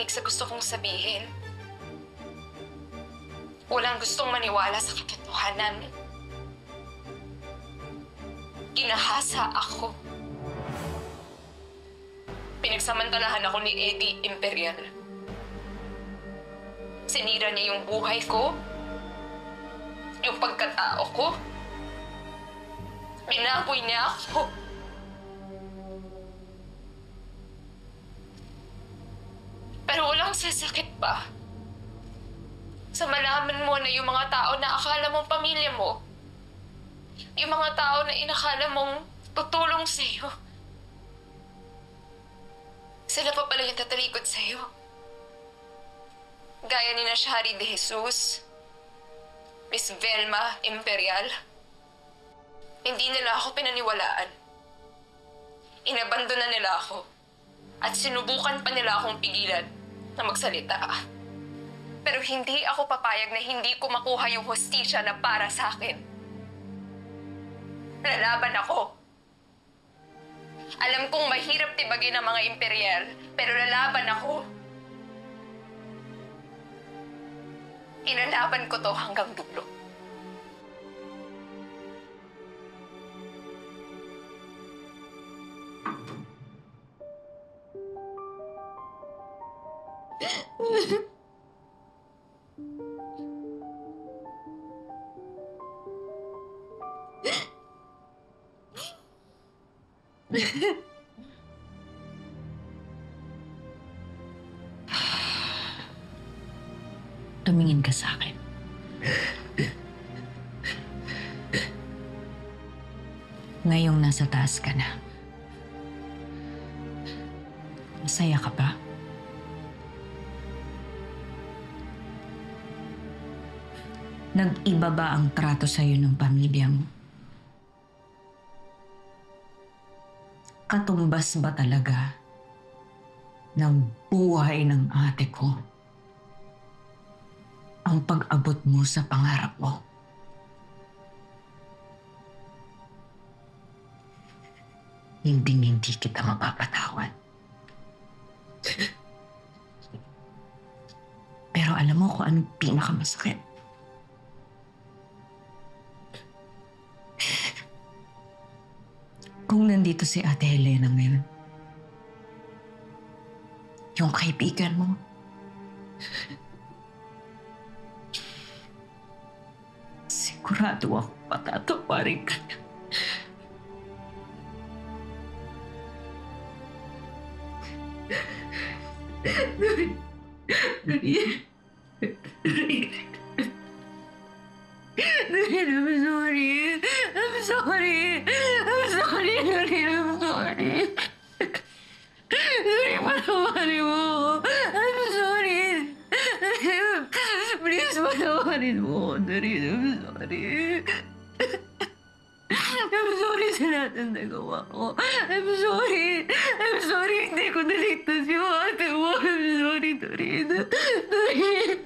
makinig sa gusto kong sabihin. Walang gustong maniwala sa katotohanan. Ginahasa ako. Pinagsamantalahan ako ni Eddie Imperial. Sinira niya yung buhay ko, yung pagkatao ko. Binaboy niya ako. Pero walang sasakit pa sa malaman mo na yung mga tao na akala mong pamilya mo, yung mga tao na inakala mong tutulong sa'yo, sila pa pala yung tatalikod sa'yo. Gaya ni Shari De Jesus, Miss Velma Imperial. Hindi nila ako pinaniwalaan. Inabandona nila ako. At sinubukan pa nila akong pigilan na magsalita. Pero hindi ako papayag na hindi ko makuha yung hustisya na para sa akin. Lalaban ako. Alam kong mahirap tibagin ang mga imperial, pero lalaban ako. Inalaban ko to hanggang dulo. Tumingin ka sa akin. Ngayong nasa taas ka na, masaya ka ba? Nag-iba ba ang trato sa'yo ng pamilya mo? Katumbas ba talaga ng buhay ng ate ko ang pag-abot mo sa pangarap mo? Hindi kita mapapatawad. Pero alam mo kung anong pinakamasakit? Kung nandito si Ate Helena ngayon, yung kaibigan mo, sigurado ako patatawarin ka niya. Doreen, I'm sorry. I'm sorry. I'm sorry, Doreen. I'm sorry. Doreen, patawarin mo. I'm sorry. Please, patawarin mo. Doreen, I'm sorry. I'm sorry sa lahat ng nagawa ko. I'm sorry. I'm sorry. Hindi ko naligtas yung ate mo. I'm sorry, Doreen. Doreen.